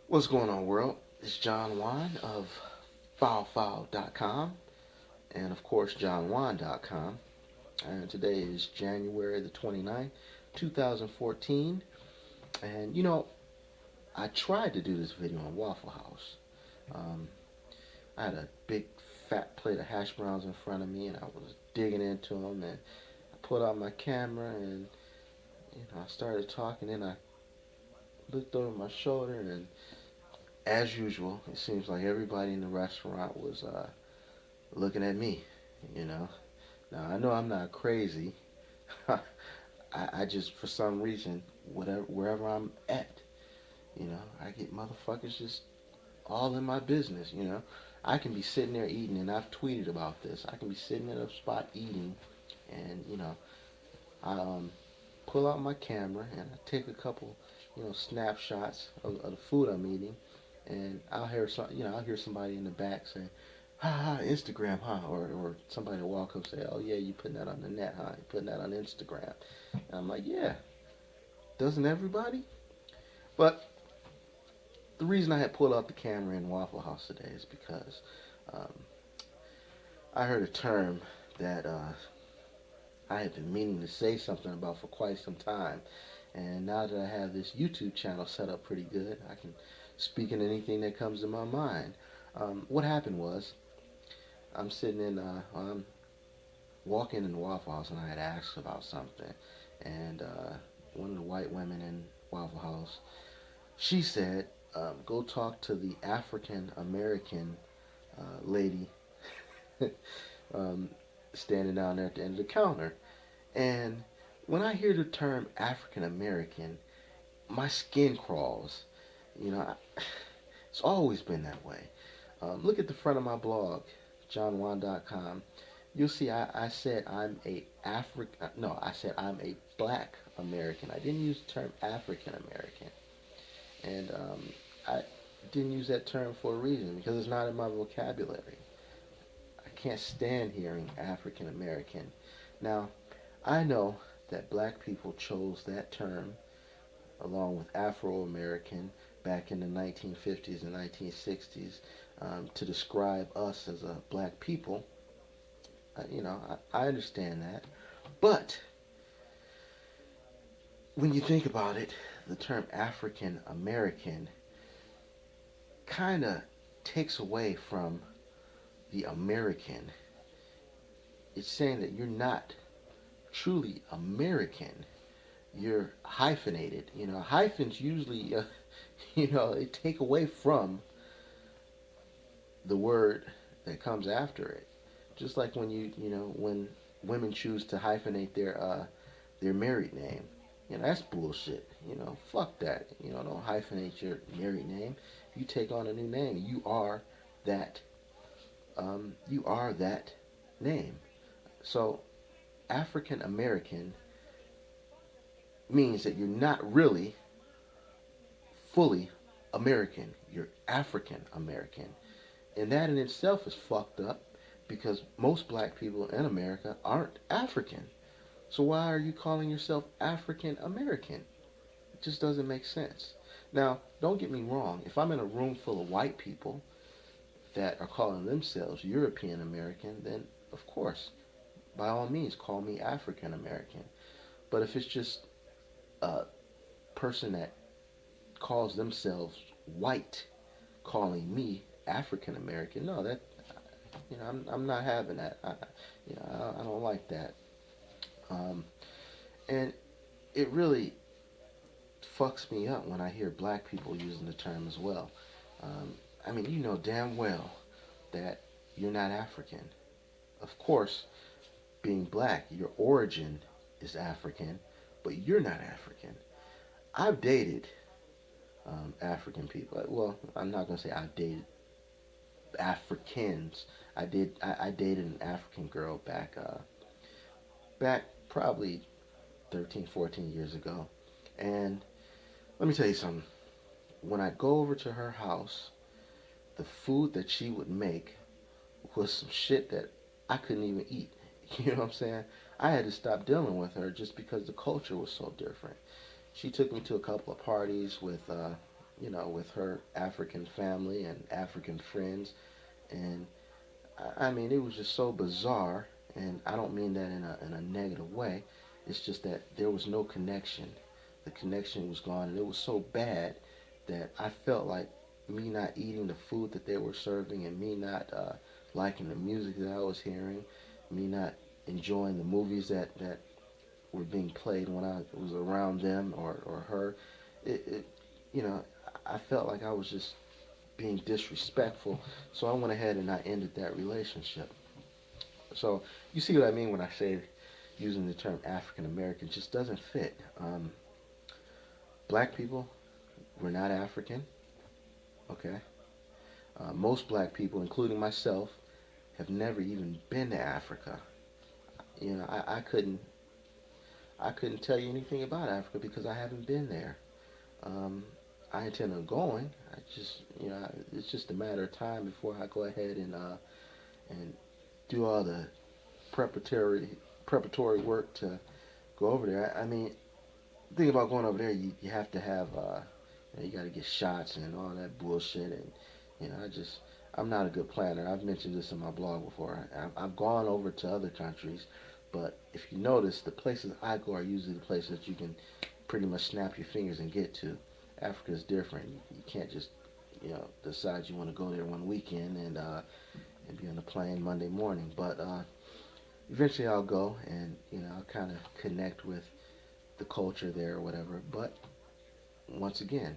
What's going on, world? It's John Juan of FileFile.com and, of course, JohnJuan.com. And today is January the 29th, 2014. And, I tried to do this video on Waffle House. Um, I had a big fat plate of hash browns in front of me, and I was digging into them. And I pulled out my camera and, I started talking, and I looked over my shoulder, and as usual, it seems like everybody in the restaurant was looking at me, you know. Now, I know I'm not crazy. I just, for some reason, wherever I'm at, I get motherfuckers just all in my business. I can be sitting there eating, and I've tweeted about this. I can be sitting in a spot eating, and, I pull out my camera, and I take a couple, snapshots of the food I'm eating, and I'll hear somebody in the back say, "Ha ha, Instagram, huh?" Or somebody will walk up and say, "Oh yeah, you putting that on the net, huh? You putting that on Instagram?" And I'm like, "Yeah, doesn't everybody?" But the reason I had pulled out the camera in Waffle House today is because um, I heard a term that I had been meaning to say something about for quite some time. And now that I have this YouTube channel set up pretty good, I can speak in anything that comes to my mind. What happened was, I'm walking in the Waffle House, and I had asked about something. And one of the white women in Waffle House, she said, go talk to the African American lady um, standing down there at the end of the counter. And when I hear the term African American, my skin crawls. It's always been that way. Look at the front of my blog, johnjuan.com. You'll see I said I'm a no, I said I'm a black American. I didn't use the term African American. And I didn't use that term for a reason, because it's not in my vocabulary. I can't stand hearing African American. Now, I know that black people chose that term along with Afro American back in the 1950s and 1960s to describe us as a black people. I understand that. But when you think about it, the term African American kind of takes away from the American. It's saying that you're not truly American. You're hyphenated. Hyphens usually, they take away from the word that comes after it. Just like when women choose to hyphenate their married name. That's bullshit. Fuck that. Don't hyphenate your married name. You take on a new name. You are that. You are that name. So, African American means that you're not really fully American. You're African American. And that in itself is fucked up, because most black people in America aren't African. So why are you calling yourself African American? It just doesn't make sense. Now, don't get me wrong. If I'm in a room full of white people that are calling themselves European American, then of course, by all means, call me African American. But if it's just a person that calls themselves white calling me African American, no, that I'm not having that. I don't like that. And it really fucks me up when I hear black people using the term as well. I mean, you know damn well that you're not African. Of course, being black, your origin is African, but you're not African. I've dated African people. Well, I'm not gonna say I've dated Africans. I dated an African girl back probably 13, 14 years ago. And let me tell you something. When I go over to her house, the food that she would make was some shit that I couldn't even eat. You know what I'm saying? I had to stop dealing with her just because the culture was so different. She took me to a couple of parties with with her African family and African friends. And I mean, it was just so bizarre. And I don't mean that in a negative way. It's just that there was no connection. The connection was gone, and it was so bad that I felt like me not eating the food that they were serving, and me not liking the music that I was hearing, me not enjoying the movies that were being played when I was around them or her. It I felt like I was just being disrespectful, so I went ahead and I ended that relationship. So you see what I mean when I say using the term African American just doesn't fit. Black people, we're not African, okay? Most black people, including myself, have never even been to Africa. I couldn't tell you anything about Africa because I haven't been there. Um, I intend on going. It's just a matter of time before I go ahead and do all the preparatory preparatory work to go over there. I mean, the thing about going over there, you have to have you got to get shots and all that bullshit, and I'm not a good planner. I've mentioned this in my blog before. I've gone over to other countries, but if you notice, the places I go are usually the places that you can pretty much snap your fingers and get to. Africa is different. You can't just decide you want to go there one weekend and be on the plane Monday morning. But eventually I'll go and I'll kind of connect with the culture there or whatever. But once again,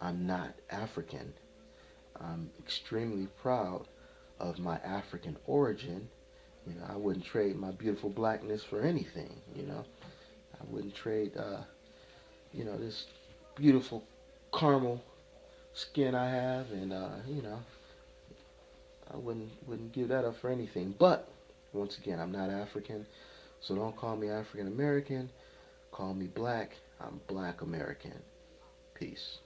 I'm not African. I'm extremely proud of my African origin. I wouldn't trade my beautiful blackness for anything. I wouldn't trade this beautiful caramel skin I have, and I wouldn't give that up for anything. But once again, I'm not African, so don't call me African American. Call me black. I'm Black American. Peace.